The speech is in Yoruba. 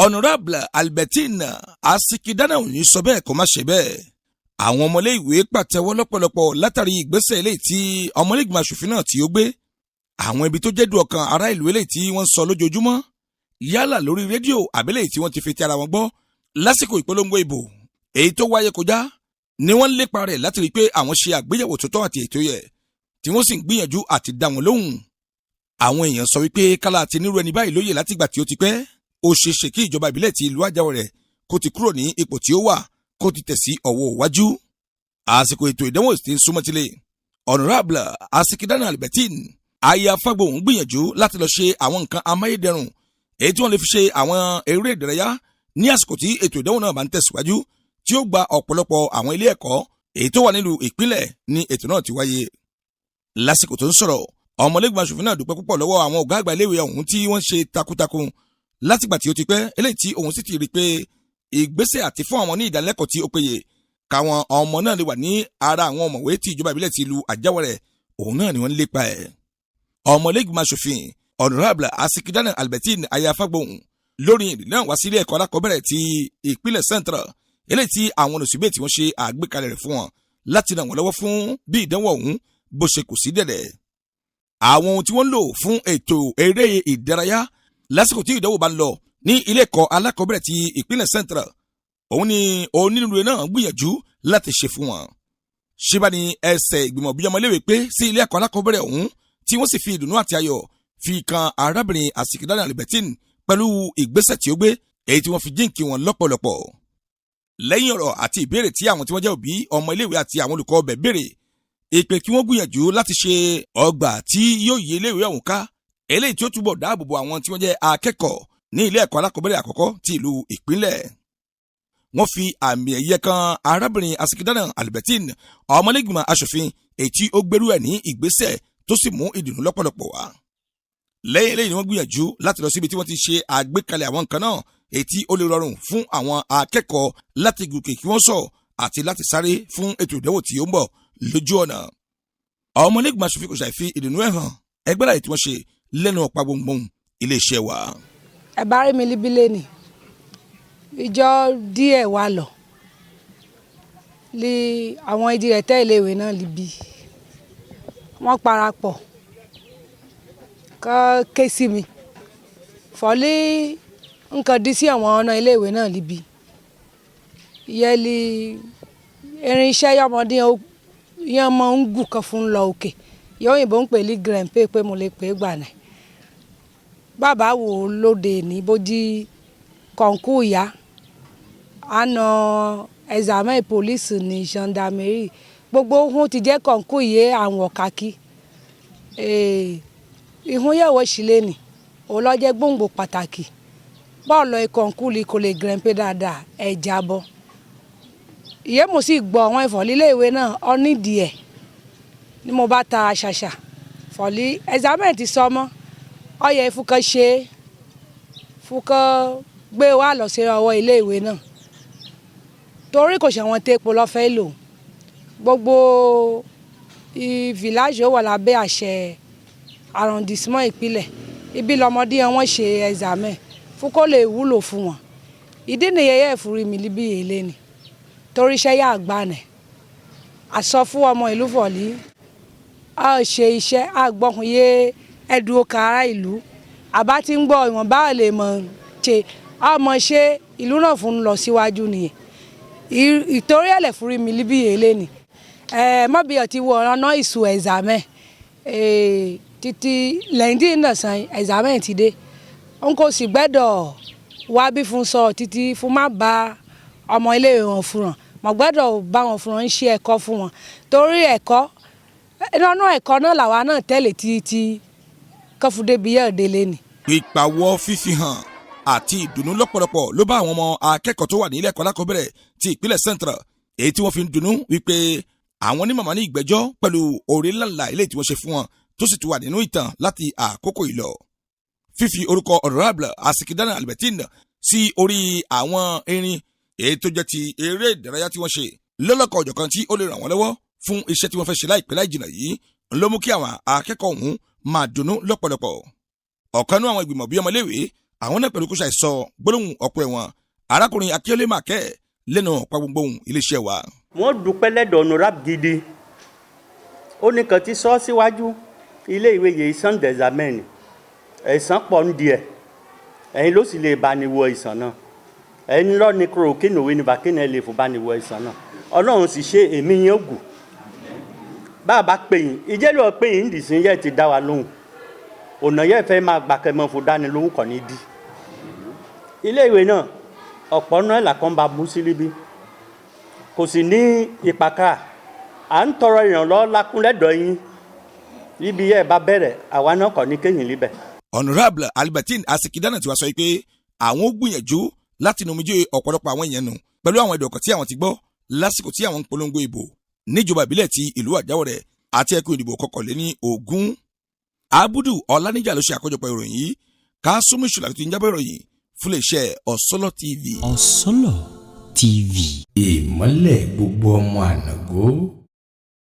Honorable Albertine Asikidana ò ní sọ bẹ́ẹ̀ kó má ṣe bẹ́ẹ̀. Àwọn ọmọlé ìwé pàtẹ́wọ́ lọ́pọ̀lọpọ̀ látàrí ìgbésẹ̀ eléyìí tí ọmọlé ìgbìmọ̀ aṣòfin náà tí ó gbé. Àwọn ibi tó jẹ́ dùn ọkàn ará ìlú eléyìí tí wọ́n sọ lójoojúmọ́ yálà lórí rédíò àbẹ́lẹ̀ tí wọ́n ti fi ti ara wọn gbọ́ lásìkò ìpolongo ìbò èyí tó wáyé kọjá ni wọ́n lépa rẹ̀ láti rí pé àwọn ṣe àgbéyẹ̀wò tó tọ́ àti ètò yẹ tí wọ́n sì ń gbìyànjú àti dá wọn lóhùn. Àwọn èèyàn sọ wípé kálá àti nírú ẹni báyìí lóye látìgbà tí ó ti pẹ́ ó ṣe ṣe kí ìjọba ìbílẹ̀ ti ìlú Àjàwọ̀rẹ̀ kó ti kúrò ní ipò tí ó wà kó ti tẹ̀ sí ọwọ́ iwájú. Àsìkò ètò ìdánwò ti ń súnmọ́ tilé. Honorable Asikidana Albertine aya Fagbohun gbìyànjú láti lọ ṣe àwọn nǹkan amáyédẹrùn èyí tí wọ́n lè fi ṣe àwọn eré ìdárayá ní àsìkò tí ètò ìdánwò náà bá ń tẹ̀síwájú tí ó gba ọ̀pọ̀lọpọ̀ àwọn ilé ẹ̀kọ́ èyí tó wà nílùú ìpínlẹ̀ ní ètò náà ti wáyé. Lásìkò tó ń sọ̀rọ̀ ọmọlẹ́gbọ̀n aṣòfin náà dúpẹ́ púpọ̀ lọ́wọ́ àwọn ọ̀gá àgbà iléèwé ọ̀hún tí wọ́n ṣe takuntakun látìgbà tí ó ti pẹ́ eléyìí tí òun sì ti rí pé ìgbésẹ̀ àti fún àwọn ní ìdánilẹ́kọ̀ọ́ tí ó péye káwọn ọmọ náà lè wà ní ara àwọn ọ̀mọ̀wé tí ìjọba ìbílẹ̀ ti ìlú Àjàwọ̀rẹ̀ òun náà ni wọ́n ń lépa ẹ̀. Ọmọlẹ́gbọ̀n aṣòfin Honorable Asikidana Albertine aya Fagbohun lórí ìrìn náà wá sí ilé ẹ̀kọ́ alákọ̀ọ́bẹ̀rẹ̀ ti ìpínlẹ̀ Central eléyìí tí àwọn olùsíbẹ̀ tí wọ́n ṣe àgbékalẹ̀ rẹ̀ fún wọn láti ràn wọ́n lọ́wọ́ fún bí ìdánwò ọ̀hún bó ṣe kù sí dẹ̀dẹ̀. Àwọn ohun tí wọ́n lò fún ètò eré ìdárayá lásìkò tí ìdánwò bá ń lọ ní ilé ẹ̀kọ́ alákọ̀ọ́bẹ̀rẹ̀ ti ìpínlẹ̀ Central òun ni onírúurú náà gbìyànjú láti ṣe fún wọn. Ṣíbá ni ẹsẹ̀ ìgbìmọ̀ bí ọmọléèwé pé sí ilé ẹ̀kọ́ alákọ̀ọ́bẹ̀rẹ̀ ọ̀hún tí wọ́n sì fi ìdùnnú àti ayọ̀ fi kan arábìnrin Asikidana Albertine pẹ̀lú ìgbésẹ̀ tí ó gbé èyí tí wọ́n fi jíǹkì wọn lọ́pọ̀lọpọ̀. Lẹ́yìn ọ̀rọ̀ àti ìbéèrè tí àwọn tí wọ́n jẹ́ òbí ọmọ iléèwé àti àwọn olùkọ́ ọbẹ̀ béèrè ìpè kí wọ́n gbìyànjú láti ṣe ọgbà tí yóò yí iléèwé ọ̀hún ká eléyìí tí ó túbọ̀ dáàbòbò àwọn tí wọ́n jẹ́ akẹ́kọ̀ọ́ ní ilé ẹ̀kọ́ alákọ̀ọ́bẹ̀rẹ̀ àkọ́kọ́ ti ìlú ìpínlẹ̀. Wọ́n fi àmì ẹ̀yẹ kan arábìnrin Asikidana Albertine ọmọlẹ́gbìmọ̀ aṣòfin èyí tí ó gbérú ẹ̀ ní ìgbésẹ̀ tó sì mú ìdùnnú lọ́pọ̀lọpọ̀ wá. Lẹ́yìn eléyìí ni wọ́n gbìyànjú láti lọ síbi tí wọ́n ti ṣe àgbékalẹ̀ àwọn nǹkan náà èyí tí ó lè rọrùn fún àwọn akẹ́kọ̀ọ́ láti gòkè kí wọ́n sọ̀ àti láti sáré fún ètò ìdánwò tí ó ń bọ̀ lójú ọ̀nà. Ọmọlẹ́gbìmọ̀ aṣòfin kò ṣàì fi ìdùnnú ẹ̀ hàn ẹgbẹ́ láì tí wọ́n ṣe lẹ́nu ọ̀pá gbòǹgbòǹ iléeṣẹ́ wa. Ẹ bá rí mi líbí lẹ́nì ìjọ díẹ̀ wá lọ lé àwọn ìdí rẹ̀ tẹ́ iléèwé náà líbí wọ́n parapọ̀ kọ́ ké sí mi fọ́lí nǹkan dí sí àwọn ọ̀nà iléèwé náà líbí yẹli irinṣẹ́ yọmọdé yẹn mọ ń gùn kan fún lọ òkè yóò yìnbó ń pè ní grandpa pé mo lè pè é gbà náà bàbá wo lóde ní bójí kọ̀ǹkù ìyá àna examen police ní gendarmerie gbogbo ohun ti jẹ́ kọ̀ǹkù yé àwọn ọ̀kàkí ìhun yẹ̀wò sílẹ̀ ní ọlọ́jẹ́ gbòǹgbò pàtàkì bọ́ọ̀lù ìkọ̀ǹkù lè kò lè grandpa dáadáa ẹ̀ jábọ́ ìyẹ́ mo sì gbọ́ àwọn ìfọ̀lílé ìwé náà ọ nídìí ẹ̀ ni mo bá ta ṣàṣà fọ̀lí examen ti sọ mọ́ ọyẹ fúnkẹ́ ṣe fúnkẹ́ gbé wá lọ sí ọwọ́ ilé ìwé náà torí kò ṣàwọn téèpù lọ́fẹ́ lò gbogbo village ó wà lábẹ́ àṣẹ arrondissement ìpínlẹ̀ ibi lọmọdé wọn ṣe examen fúnkẹ́ lè wúlò fún wọn ìdí nìyẹn ìfúri mi líbí èlé ni torí iṣẹ́ yà gbà nẹ̀ àsọ fún ọmọ ìlú fọ̀lí a ṣe iṣẹ́ àgbọ̀hún yé ẹ̀dùn ọkà ará ìlú àbá tí ń gbọ́ ìwọ̀nba lè mọ̀ ṣe ọmọ ṣe ìlú náà fún un lọ síwájú nìyẹn ìtorí ẹ̀lẹ̀ fúri mi líbí èlé ni mọ́bí ọtí wọ ọ̀nà ìsù examen títí lẹ́yìn tí náà san examen ti dé n kò sì gbẹ́dọ̀ wá bí fún sọ títí fún má ba ọmọ ilé wọn fúnra mọ̀ gbẹ́dọ̀ bá wọn fúnra ń ṣe ẹ̀kọ́ fún wọn torí ẹ̀kọ́ nínú ẹ̀kọ́ náà làwa náà tẹ̀lé títí kọfúdébí yẹ̀ délé ni. Ìpàwọ́ fífi hàn àti ìdùnnú lọ́pọ̀lọpọ̀ ló bá àwọn ọmọ akẹ́kọ̀ọ́ tó wà ní ilé ẹ̀kọ́ alákọ̀ọ́bẹ̀rẹ̀ ti ìpínlẹ̀ Central èyí tí wọ́n fi ń dunnú wípé àwọn ní màmá ní ìgbẹ́jọ́ pẹ̀lú oore ńláńlá ilé tí wọ́n ṣe fún wọn tó sì ti wà nínú ìtàn láti àkókò ìlọ. Fífi orúkọ Honorable Asikidana Albertine sí orí àwọn irin èyí tó jẹ́ ti eré ìdárayá tí wọ́n ṣe lọ́lọ́kọ̀ ọ̀jọ̀kan tí ó lè ràn wọ́n lọ́wọ́ fún iṣẹ́ tí wọ́n fẹ́ ṣe láìpẹ́ láì jìnnà yìí ló mú kí àwọn akẹ́kọ̀ọ́ ọ̀hún máa dunnú lọ́pọ̀lọpọ̀. Ọ̀kan nínú àwọn ìgbìmọ̀ bí ọmọléèwé àwọn náà pẹ̀lú kó ṣàìsọ gbólóhùn ọ̀pọ̀ ẹ̀wọ̀n arákùnrin akíọ́lé màkẹ́ lẹ́nu ọ̀pá gbogbo ohun iléeṣẹ́ wa. wọ́n dúpẹ́ lẹ́dọ̀ honorable gidi ó ní kan ti sọ síwájú ilé ìwé yìí san d'examen ẹ̀sán pọ̀ ń di ẹ̀ ẹ̀yin ló sì lè bá ní wọ ìsàn náà ẹ̀yin lọ́ ní chloroquine òwe ní bàkínà ẹ̀ lè fún bá ní wọ ìsàn náà ọlọ́run sì ṣe èmi yẹn ògùn bàbá pè yín ìjẹ́lẹ̀ pé yín dìsín yẹ́ ti dá wa lóhùn ọ̀nà yẹ́ fẹ́ máa gbàkẹ́mọ́ fún dání lóhùn kàn ní dí ilé ìwé náà ọ̀pọ̀ náà làkàn bá bú sí líbi kò sì ní ìpàkà à ń tọrọ ìrànlọ́wọ́ lákúnlẹ́dọ̀ yín níbi yẹ́ bá bẹ̀rẹ̀ àwa náà kàn ní kéyìn líbẹ̀. Honorable Albertine Asikidana ti wá sọ pé àwọn ó gbìyànjú láti numijé ọ̀pọ̀lọpọ̀ àwọn èèyàn nù pẹ̀lú àwọn ìdọ̀kọ̀ tí àwọn ti gbọ́ lásìkò tí àwọn ń polongo ìbò níjọba ìbílẹ̀ ti ìlú Àjáwọ̀rẹ̀ àti ẹkùn ìdìbò kọkànléní-ogún. Abudu Ọláníjà ló ṣe àkójọpọ̀ ìròyìn yìí Kásùmù Ìṣọ̀lá tó ń jábọ̀ ìròyìn fún iléeṣẹ́ Ọ̀sọ́lọ̀ TV. Ọ̀sọ́lọ̀ TV. ìmọ́lẹ̀ gbogbo ọmọ ànàgó.